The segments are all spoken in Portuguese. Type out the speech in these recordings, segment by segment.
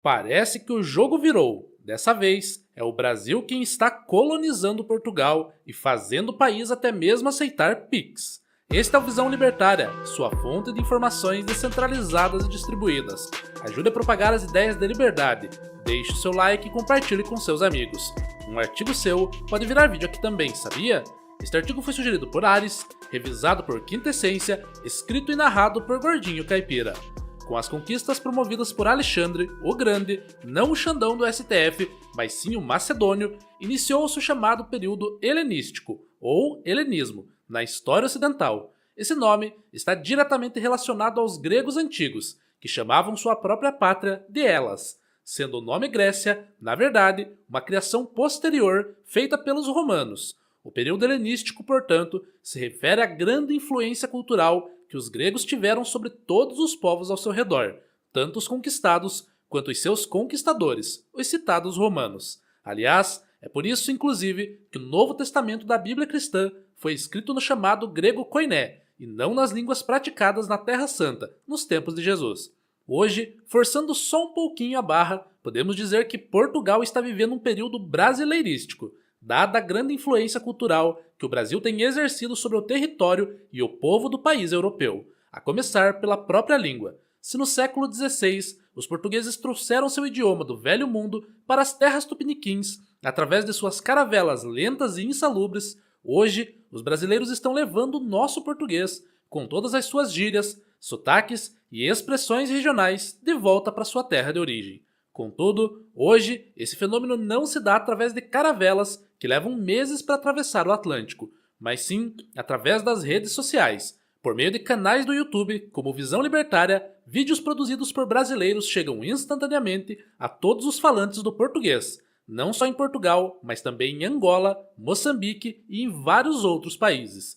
Parece que o jogo virou. Dessa vez, é o Brasil quem está colonizando Portugal e fazendo o país até mesmo aceitar Pix. Este é o Visão Libertária, sua fonte de informações descentralizadas e distribuídas. Ajude a propagar as ideias da liberdade. Deixe o seu like e compartilhe com seus amigos. Um artigo seu pode virar vídeo aqui também, sabia? Este artigo foi sugerido por Ares, revisado por Quinta Essência, escrito e narrado por Gordinho Caipira. Com as conquistas promovidas por Alexandre, o Grande, não o Xandão do STF, mas sim o Macedônio, iniciou-se o chamado período helenístico, ou helenismo, na história ocidental. Esse nome está diretamente relacionado aos gregos antigos, que chamavam sua própria pátria de Hellas, sendo o nome Grécia, na verdade, uma criação posterior feita pelos romanos. O período helenístico, portanto, se refere à grande influência cultural que os gregos tiveram sobre todos os povos ao seu redor, tanto os conquistados quanto os seus conquistadores, os citados romanos. Aliás, é por isso, inclusive, que o Novo Testamento da Bíblia cristã foi escrito no chamado grego koiné, e não nas línguas praticadas na Terra Santa, nos tempos de Jesus. Hoje, forçando só um pouquinho a barra, podemos dizer que Portugal está vivendo um período brasileirístico, dada a grande influência cultural que o Brasil tem exercido sobre o território e o povo do país europeu, a começar pela própria língua. Se no século XVI os portugueses trouxeram seu idioma do Velho Mundo para as terras tupiniquins através de suas caravelas lentas e insalubres, hoje os brasileiros estão levando o nosso português, com todas as suas gírias, sotaques e expressões regionais, de volta para sua terra de origem. Contudo, hoje, esse fenômeno não se dá através de caravelas que levam meses para atravessar o Atlântico, mas sim através das redes sociais. Por meio de canais do YouTube, como Visão Libertária, vídeos produzidos por brasileiros chegam instantaneamente a todos os falantes do português, não só em Portugal, mas também em Angola, Moçambique e em vários outros países.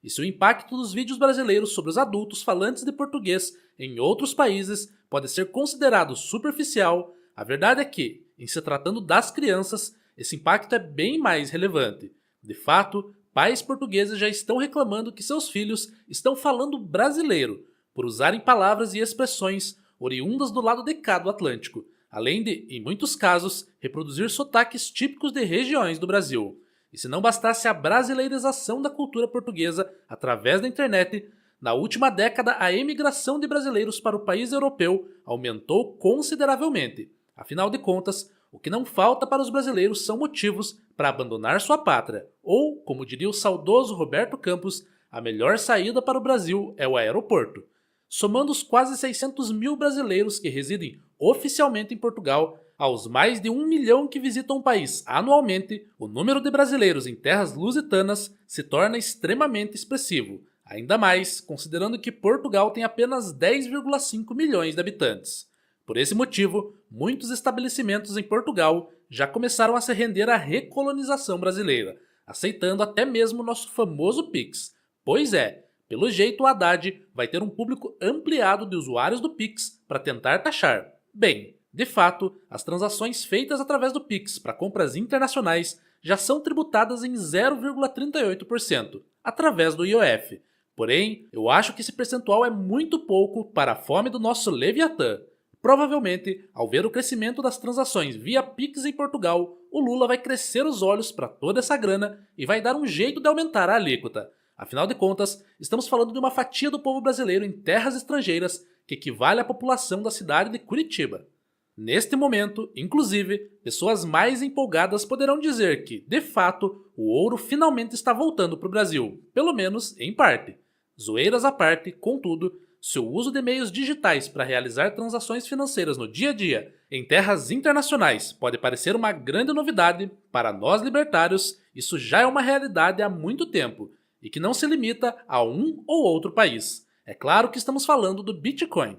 E se o impacto dos vídeos brasileiros sobre os adultos falantes de português em outros países pode ser considerado superficial, a verdade é que, em se tratando das crianças, esse impacto é bem mais relevante. De fato, pais portugueses já estão reclamando que seus filhos estão falando brasileiro, por usarem palavras e expressões oriundas do lado de cá do Atlântico, além de, em muitos casos, reproduzir sotaques típicos de regiões do Brasil. E se não bastasse a brasileirização da cultura portuguesa através da internet, na última década a emigração de brasileiros para o país europeu aumentou consideravelmente. Afinal de contas, o que não falta para os brasileiros são motivos para abandonar sua pátria, ou, como diria o saudoso Roberto Campos, a melhor saída para o Brasil é o aeroporto. Somando os quase 600 mil brasileiros que residem oficialmente em Portugal, aos mais de 1 milhão que visitam o país anualmente, o número de brasileiros em terras lusitanas se torna extremamente expressivo, ainda mais considerando que Portugal tem apenas 10,5 milhões de habitantes. Por esse motivo, muitos estabelecimentos em Portugal já começaram a se render à recolonização brasileira, aceitando até mesmo o nosso famoso Pix. Pois é, pelo jeito o Haddad vai ter um público ampliado de usuários do Pix para tentar taxar. Bem, de fato, as transações feitas através do Pix para compras internacionais já são tributadas em 0,38%, através do IOF. Porém, eu acho que esse percentual é muito pouco para a fome do nosso Leviatã. Provavelmente, ao ver o crescimento das transações via Pix em Portugal, o Lula vai crescer os olhos para toda essa grana e vai dar um jeito de aumentar a alíquota. Afinal de contas, estamos falando de uma fatia do povo brasileiro em terras estrangeiras que equivale à população da cidade de Curitiba. Neste momento, inclusive, pessoas mais empolgadas poderão dizer que, de fato, o ouro finalmente está voltando para o Brasil, pelo menos em parte. Zoeiras à parte, contudo, se o uso de meios digitais para realizar transações financeiras no dia a dia em terras internacionais pode parecer uma grande novidade, para nós libertários, isso já é uma realidade há muito tempo e que não se limita a um ou outro país. É claro que estamos falando do Bitcoin.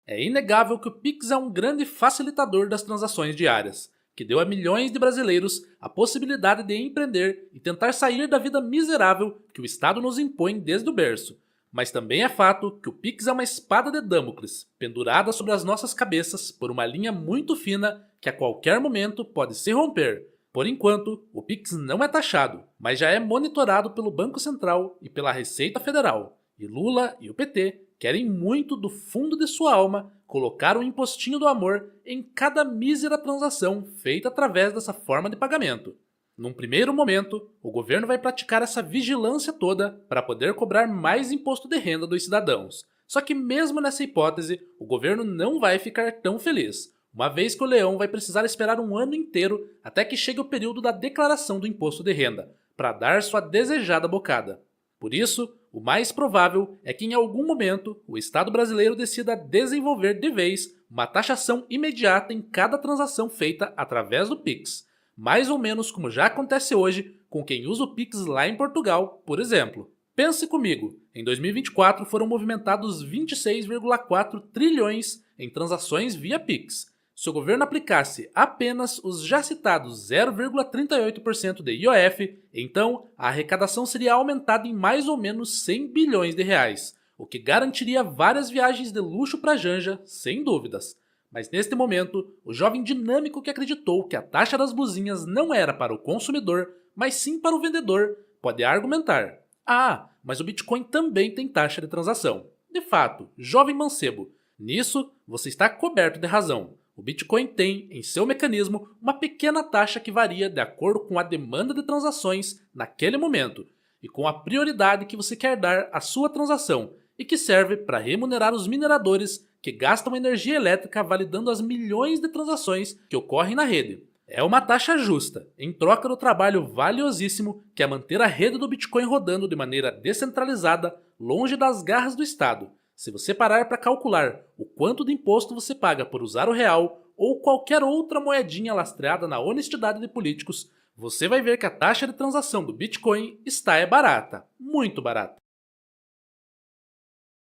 É inegável que o Pix é um grande facilitador das transações diárias, que deu a milhões de brasileiros a possibilidade de empreender e tentar sair da vida miserável que o Estado nos impõe desde o berço. Mas também é fato que o Pix é uma espada de Damocles, pendurada sobre as nossas cabeças por uma linha muito fina que a qualquer momento pode se romper. Por enquanto, o Pix não é taxado, mas já é monitorado pelo Banco Central e pela Receita Federal. E Lula e o PT querem muito do fundo de sua alma colocar um impostinho do amor em cada mísera transação feita através dessa forma de pagamento. Num primeiro momento, o governo vai praticar essa vigilância toda para poder cobrar mais imposto de renda dos cidadãos. Só que mesmo nessa hipótese, o governo não vai ficar tão feliz, uma vez que o leão vai precisar esperar um ano inteiro até que chegue o período da declaração do imposto de renda, para dar sua desejada bocada. Por isso, o mais provável é que em algum momento o Estado brasileiro decida desenvolver de vez uma taxação imediata em cada transação feita através do Pix, mais ou menos como já acontece hoje com quem usa o Pix lá em Portugal, por exemplo. Pense comigo, em 2024 foram movimentados 26,4 trilhões em transações via Pix. Se o governo aplicasse apenas os já citados 0,38% de IOF, então a arrecadação seria aumentada em mais ou menos 100 bilhões de reais, o que garantiria várias viagens de luxo para Janja, sem dúvidas. Mas neste momento, o jovem dinâmico que acreditou que a taxa das blusinhas não era para o consumidor, mas sim para o vendedor, pode argumentar: ah, mas o Bitcoin também tem taxa de transação. De fato, jovem mancebo, nisso você está coberto de razão. O Bitcoin tem, em seu mecanismo, uma pequena taxa que varia de acordo com a demanda de transações naquele momento e com a prioridade que você quer dar à sua transação e que serve para remunerar os mineradores que gastam energia elétrica validando as milhões de transações que ocorrem na rede. É uma taxa justa, em troca do trabalho valiosíssimo que é manter a rede do Bitcoin rodando de maneira descentralizada, longe das garras do Estado. Se você parar para calcular o quanto de imposto você paga por usar o real ou qualquer outra moedinha lastreada na honestidade de políticos, você vai ver que a taxa de transação do Bitcoin está barata, muito barata.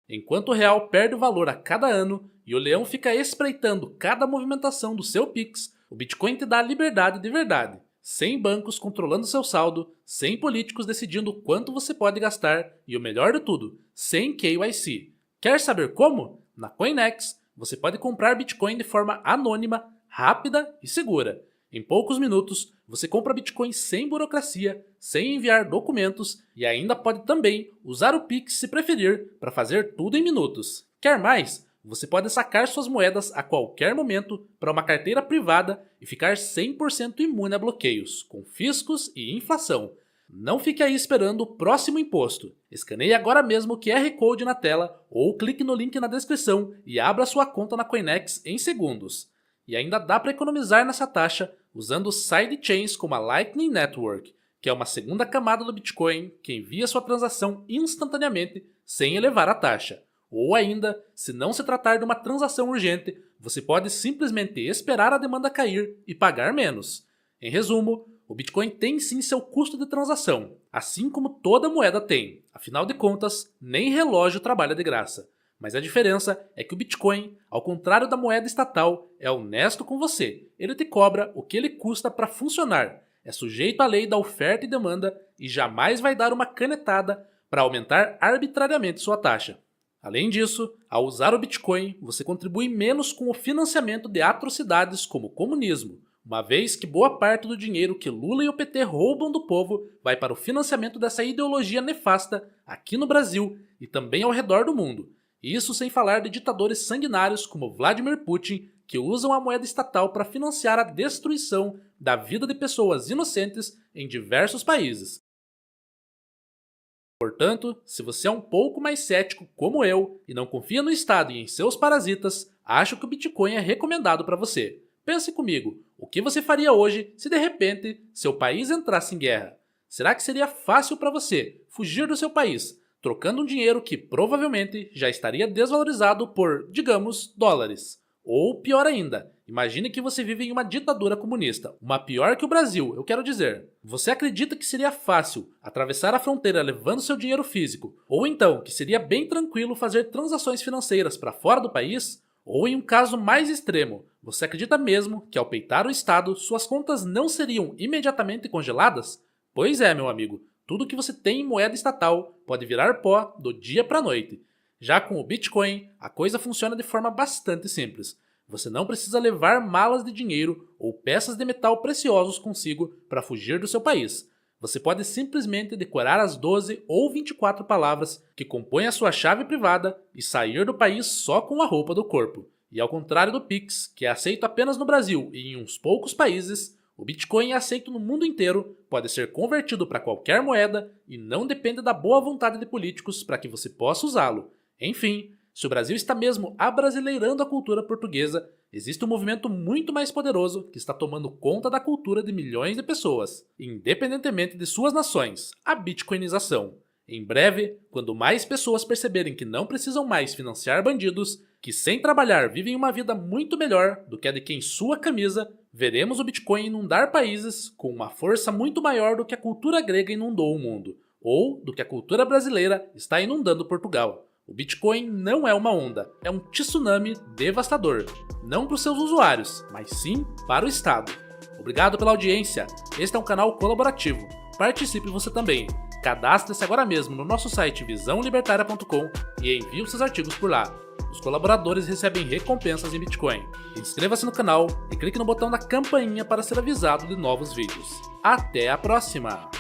Enquanto o real perde o valor a cada ano e o leão fica espreitando cada movimentação do seu Pix, o Bitcoin te dá liberdade de verdade, sem bancos controlando seu saldo, sem políticos decidindo quanto você pode gastar e o melhor de tudo, sem KYC. Quer saber como? Na Coinex, você pode comprar Bitcoin de forma anônima, rápida e segura. Em poucos minutos, você compra Bitcoin sem burocracia, sem enviar documentos e ainda pode também usar o Pix se preferir para fazer tudo em minutos. Quer mais? Você pode sacar suas moedas a qualquer momento para uma carteira privada e ficar 100% imune a bloqueios, confiscos e inflação. Não fique aí esperando o próximo imposto. Escaneie agora mesmo o QR Code na tela ou clique no link na descrição e abra sua conta na Coinex em segundos. E ainda dá para economizar nessa taxa usando sidechains como a Lightning Network, que é uma segunda camada do Bitcoin que envia sua transação instantaneamente sem elevar a taxa. Ou ainda, se não se tratar de uma transação urgente, você pode simplesmente esperar a demanda cair e pagar menos. Em resumo, o Bitcoin tem sim seu custo de transação, assim como toda moeda tem. Afinal de contas, nem relógio trabalha de graça. Mas a diferença é que o Bitcoin, ao contrário da moeda estatal, é honesto com você. Ele te cobra o que ele custa para funcionar, é sujeito à lei da oferta e demanda e jamais vai dar uma canetada para aumentar arbitrariamente sua taxa. Além disso, ao usar o Bitcoin, você contribui menos com o financiamento de atrocidades como o comunismo, uma vez que boa parte do dinheiro que Lula e o PT roubam do povo vai para o financiamento dessa ideologia nefasta aqui no Brasil e também ao redor do mundo. Isso sem falar de ditadores sanguinários como Vladimir Putin, que usam a moeda estatal para financiar a destruição da vida de pessoas inocentes em diversos países. Portanto, se você é um pouco mais cético como eu e não confia no Estado e em seus parasitas, acho que o Bitcoin é recomendado para você. Pense comigo, o que você faria hoje se de repente seu país entrasse em guerra? Será que seria fácil para você fugir do seu país, trocando um dinheiro que provavelmente já estaria desvalorizado por, digamos, dólares? Ou pior ainda, imagine que você vive em uma ditadura comunista, uma pior que o Brasil, eu quero dizer. Você acredita que seria fácil atravessar a fronteira levando seu dinheiro físico? Ou então que seria bem tranquilo fazer transações financeiras para fora do país? Ou em um caso mais extremo, você acredita mesmo que ao peitar o Estado, suas contas não seriam imediatamente congeladas? Pois é, meu amigo, tudo que você tem em moeda estatal pode virar pó do dia para a noite. Já com o Bitcoin, a coisa funciona de forma bastante simples. Você não precisa levar malas de dinheiro ou peças de metal preciosos consigo para fugir do seu país. você pode simplesmente decorar as 12 ou 24 palavras que compõem a sua chave privada e sair do país só com a roupa do corpo. E ao contrário do Pix, que é aceito apenas no Brasil e em uns poucos países, o Bitcoin é aceito no mundo inteiro, pode ser convertido para qualquer moeda e não depende da boa vontade de políticos para que você possa usá-lo. Enfim, se o Brasil está mesmo abrasileirando a cultura portuguesa, existe um movimento muito mais poderoso que está tomando conta da cultura de milhões de pessoas, independentemente de suas nações, a bitcoinização. Em breve, quando mais pessoas perceberem que não precisam mais financiar bandidos, que sem trabalhar vivem uma vida muito melhor do que a de quem sua camisa, veremos o Bitcoin inundar países com uma força muito maior do que a cultura grega inundou o mundo, ou do que a cultura brasileira está inundando Portugal. O Bitcoin não é uma onda, é um tsunami devastador. Não para os seus usuários, mas sim para o Estado. Obrigado pela audiência. Este é um canal colaborativo. Participe você também. Cadastre-se agora mesmo no nosso site visãolibertaria.com e envie os seus artigos por lá. Os colaboradores recebem recompensas em Bitcoin. Inscreva-se no canal e clique no botão da campainha para ser avisado de novos vídeos. Até a próxima!